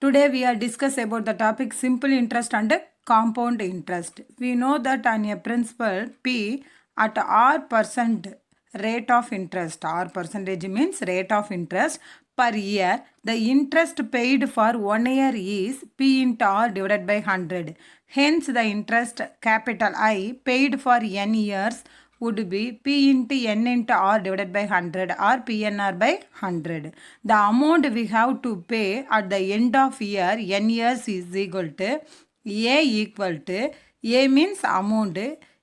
Today we are discuss about the topic simple interest and compound interest. We know that on a principal P at R% rate of interest, R percentage means rate of interest per year, the interest paid for 1 year is P into R divided by 100. Hence the interest capital I paid for n years would be P into N into R divided by 100 or PNR by 100. The amount we have to pay at the end of year N years is equal to A means amount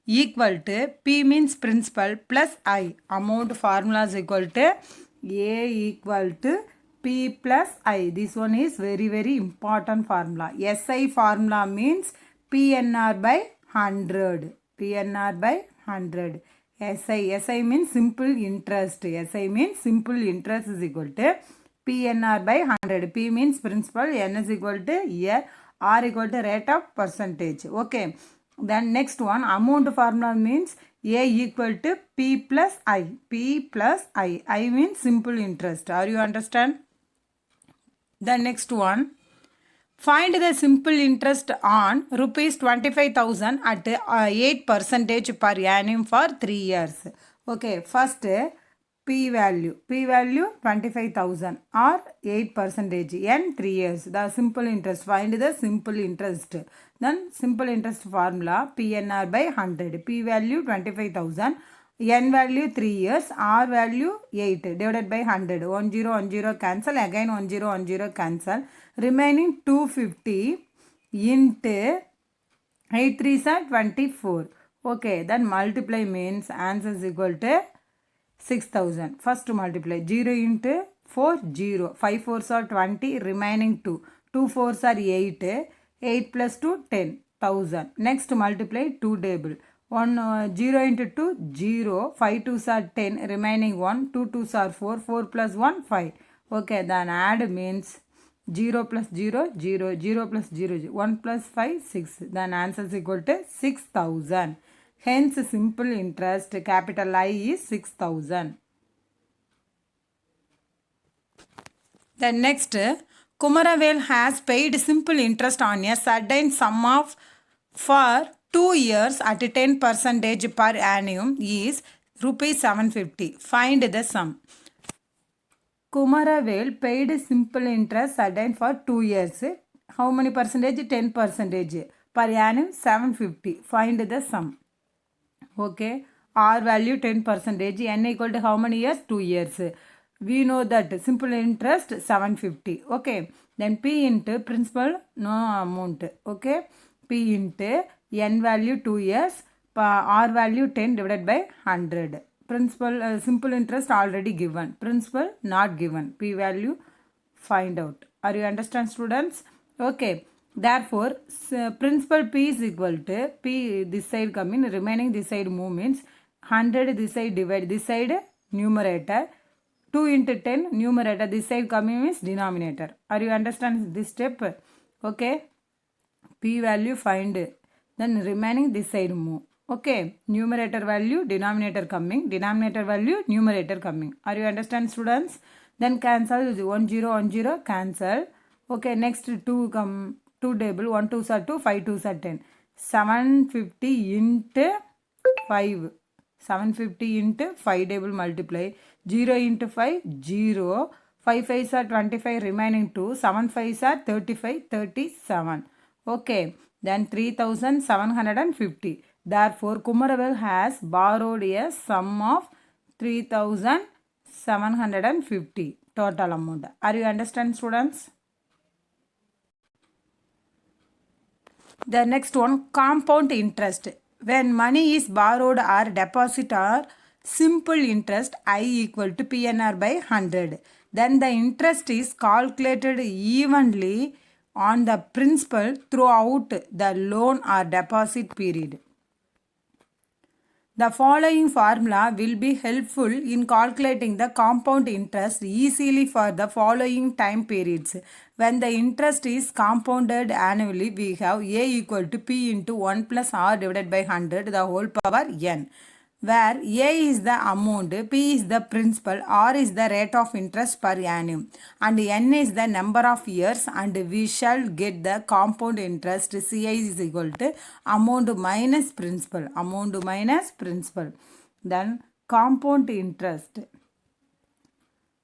equal to P means principal plus I. Amount formula is equal to A equal to P plus I. This one is very important formula. SI formula means PNR by 100. PNR by 100. SI means simple interest. SI means simple interest is equal to PNR by 100. P means principal, N is equal to year, R equal to rate of percentage. Okay. Then next one, amount formula means A equal to P plus I. P plus I. I means simple interest. Are you understand? The next one. Find the simple interest on rupees 25,000 at 8% per annum for 3 years. Okay, first P value. P value 25,000 or 8% in 3 years. The simple interest. Find the simple interest. Then simple interest formula PNR by 100. P value 25,000. N value 3 years, R value 8 divided by 100. 10 cancel, again 10 cancel. Remaining 250 into 8 3s are 24. Okay, then multiply means answer is equal to 6,000. First multiply 0 into 4, 0. 5 4s are 20, remaining 2. 2 4s are 8. 8 plus 2, 10. 1000. Next multiply 2 table. 0 into 2, 0. 5 2s are 10, remaining 1. 2 2s are 4. 4 plus 1, 5. Okay, then add means 0 plus 0, 0. 0 plus 0, 1 plus 5, 6. Then answer is equal to 6,000. Hence, simple interest, capital I is 6,000. Then next, Kumaravel has paid simple interest on a certain sum of for 2 years at 10% per annum is rupees 750. Find the sum. Kumaravel paid simple interest certain for 2 years. How many percentage? 10%. Per annum 750. Find the sum. Okay. R value 10%. N equal to how many years? 2 years. We know that simple interest 750. Okay. Then P into principal, no amount. Okay. P into N value 2 years, R value 10 divided by 100. Principal, simple interest already given. Principal not given. P value find out. Are you understand, students? Okay. Therefore, principal P is equal to P this side coming, remaining this side move means 100 this side divide this side numerator. 2 into 10 numerator this side coming means denominator. Are you understand this step? Okay. P value find. Then remaining this side move. Okay. Numerator value, denominator coming. Denominator value, numerator coming. Are you understand, students? Then cancel 10 cancel. Okay. Next 2 come. 2 table. 1 2s are 2. 5 2s are 10. 750 into 5. 750 into 5 table multiply. 0 into 5. 0. 5 5s are 25. Remaining 2. 7 5s are 35. 37. Okay, then 3,750. Therefore, Kumaravel has borrowed a sum of 3,750 total amount. Are you understand, students? The next one, compound interest. When money is borrowed or deposited or simple interest, I equal to PNR by 100. Then the interest is calculated evenly on the principal throughout the loan or deposit period. The following formula will be helpful in calculating the compound interest easily for the following time periods. When the interest is compounded annually, we have A equal to P into 1 plus R divided by 100 the whole power N. where A is the amount, P is the principal, R is the rate of interest per annum, and N is the number of years, and we shall get the compound interest. CI is equal to amount minus principal. Amount minus principal. Then compound interest.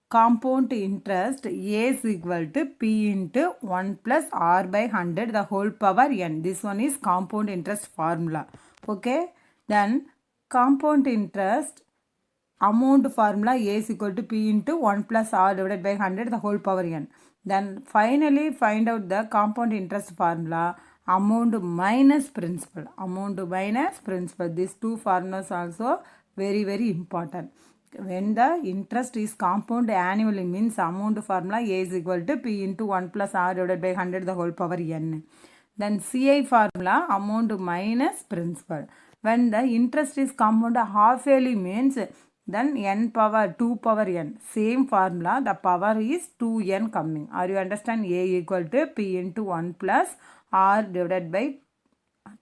Compound interest A is equal to P into 1 plus R by 100 the whole power N. This one is compound interest formula. Okay. Then compound interest amount formula A is equal to P into 1 plus R divided by 100 the whole power N. Then finally find out the compound interest formula amount minus principal. Amount minus principal. These two formulas also very important. When the interest is compound annually means amount formula A is equal to P into 1 plus R divided by 100 the whole power N. Then CI formula amount minus principal. When the interest is compound half yearly means then n power 2 power n. Same formula, the power is 2n coming. Are you understand? A equal to P into 1 plus R divided by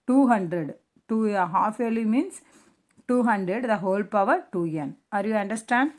200. 2 half yearly means 200 the whole power 2n. Are you understand?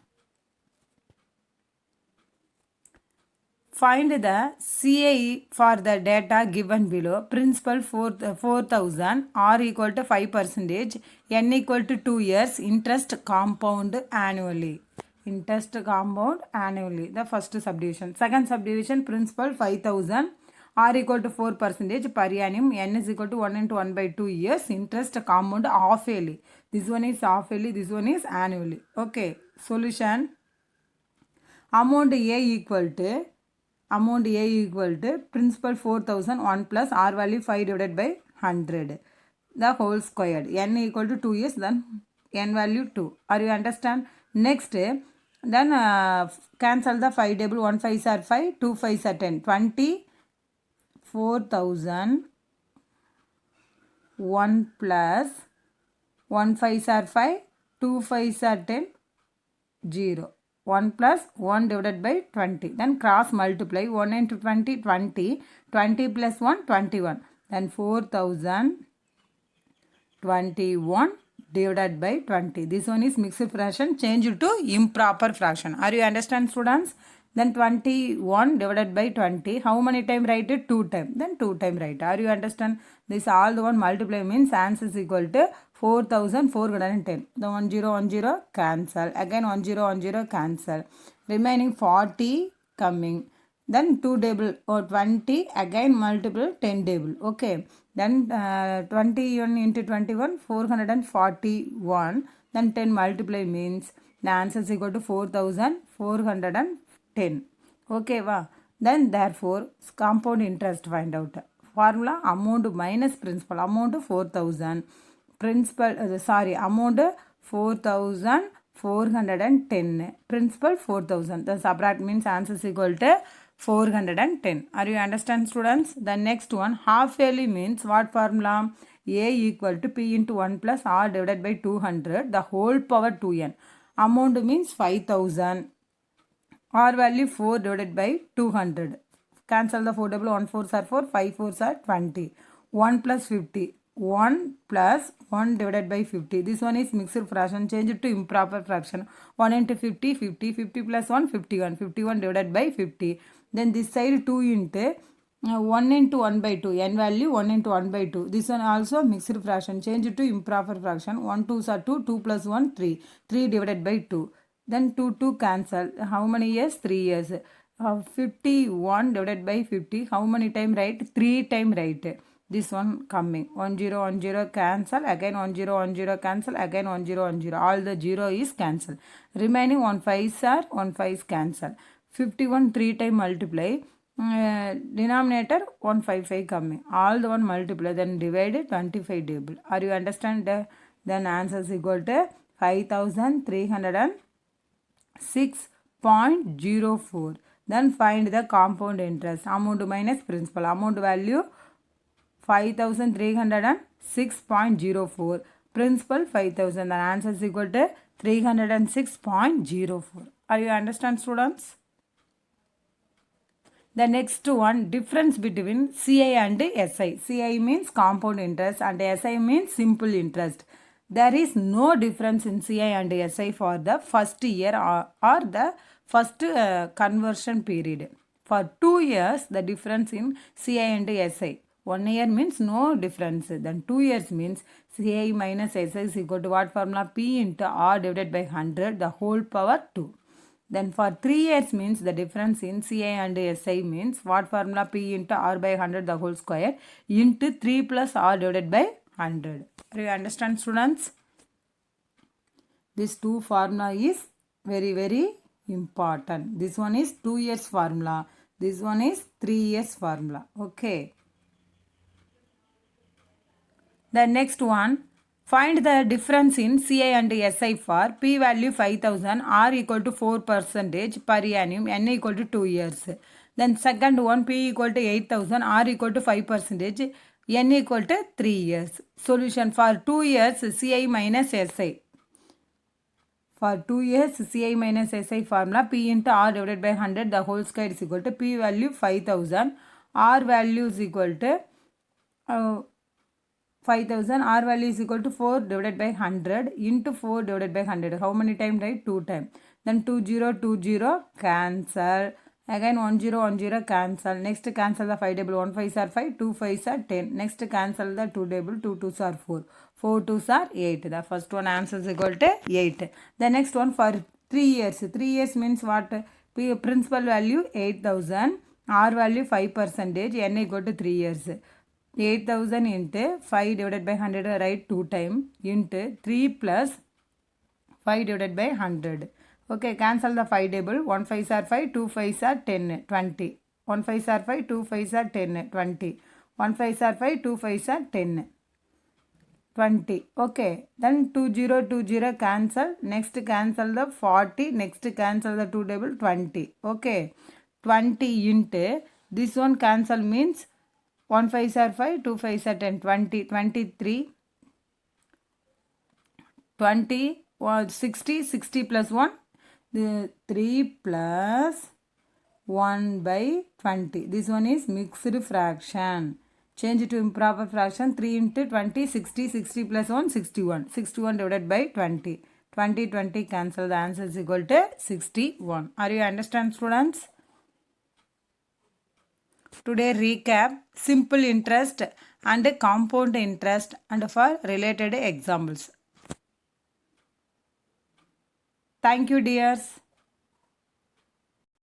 Find the CI for the data given below. Principal 4,000, R equal to 5%, N equal to 2 years, interest compound annually. Interest compound annually. The first subdivision. Second subdivision, principal 5,000, R equal to 4% per annum, N is equal to 1 into 1 by 2 years, interest compound half yearly. This one is half yearly, this one is annually. Okay, solution. Amount A equal to principal 4,000, 1 plus R value 5 divided by 100. The whole squared. N equal to 2 years, then N value 2. Are you understand? Next, then cancel the 5 table. 1 5s are 5, 2 5s are 10. 24,000, 1 plus 1 5s are 5, 2 5s are 10, 0. 1 plus 1 divided by 20. Then cross multiply. 1 into 20, 20. 20 plus 1, 21. Then 4,021 divided by 20. This one is mixed fraction. Change it to improper fraction. Are you understand, students? Then 21 divided by 20. How many time write it? 2 time. Then 2 time write. Are you understand? This all the one multiply means answer is equal to 4,410. The 1 0 1 0 cancel. Again 1 0 1 0 cancel. Remaining 40 coming. Then 2 table or 20 again multiple 10 table. Okay. Then 21 into 21 441. Then 10 multiply means the answer is equal to 4,410. Okay, va? Then therefore compound interest find out. Formula amount minus principal. Amount 4,000. Principal amount 4,410. Principal 4,000. The subtract means answer is equal to 410. Are you understand, students? The next one half yearly means what formula? A equal to P into 1 plus R divided by 200 the whole power 2n. Amount means 5,000. R value 4 divided by 200. Cancel the 4 double. 1 4s are 4, 5 4s are 20. 1 plus 50. 1 plus 1 divided by 50. This one is mixed fraction. Change it to improper fraction. 1 into 50, 50. 50 plus 1, 51. 51 divided by 50. Then this side 2 into 1 into 1 by 2. N value 1 into 1 by 2. This one also mixed fraction. Change it to improper fraction. 1 2s are 2. 2 plus 1, 3. 3 divided by 2. Then 2 2 cancel. How many years? 3 years. 51 divided by 50. How many time write? 3 time write. This one coming. 1 0 1 0 cancel. Again 1 0 1 0 cancel. Again 1 0 1 0. All the 0 is cancel. Remaining 1 5s are 1 5s cancel. 51 3 time multiply. Denominator 155 coming. All the one multiply. Then divided 25 table. Are you understand? Then answer is equal to 5,306.04. Then find the compound interest. Amount minus principal. Amount value 5,306.04. Principal 5,000. The answer is equal to 306.04. Are you understand, students? The next one, difference between CI and SI. CI means compound interest and SI means simple interest. There is no difference in CI and SI for the first year or the first conversion period. For 2 years, the difference in CI and SI. 1 year means no difference. Then 2 years means CI minus SI is equal to what formula? P into R divided by 100, the whole power 2. Then for 3 years means the difference in CI and SI means what formula? P into R by 100 the whole square into 3 plus R divided by 100. Do you understand, students? This two formula is very important. This one is 2 years formula. This one is 3 years formula. Okay. The next one, find the difference in CI and SI for P value 5000, R equal to 4% per annum, N equal to 2 years. Then second one, P equal to 8000, R equal to 5%, N equal to 3 years. Solution for 2 years, CI minus SI. For 2 years, CI minus SI formula, P into R divided by 100, the whole square is equal to P value 5000, R value is equal to 5000, R value is equal to 4 divided by 100 into 4 divided by 100. How many times, right? 2 times. Then 20 cancel. Again 10 cancel. Next cancel the 5 table. 1 5s are 5, 2 5s are 10. Next cancel the 2 table. 2 2s are 4. 4 2s are 8. The first one answer is equal to 8. The next one for 3 years. 3 years means what? Principal value 8000. R value 5%. N equal to 3 years. 8000 into 5 divided by 100, write 2 times, into 3 plus 5 divided by 100. Okay, cancel the 5 table. 1 5s are 5, 2 5s are 10, 20. 1 5s are 5, 2 5s are 10, 20. 1 5s are 5, 2 5s are 10, 20. Okay, then 20 cancel. Next cancel the 40. Next cancel the 2 table, 20. Okay, 20 into this one cancel means 1 5s are 5, 2 5s are 10, 20, 23, 20, 60, 60 plus 1, 3 plus 1 by 20. This one is mixed fraction. Change it to improper fraction. 3 into 20, 60, 60 plus 1, 61. 61 divided by 20. 20, 20 cancel. The answer is equal to 61. Are you understand, students? Today recap simple interest and compound interest and for related examples. Thank you, dears.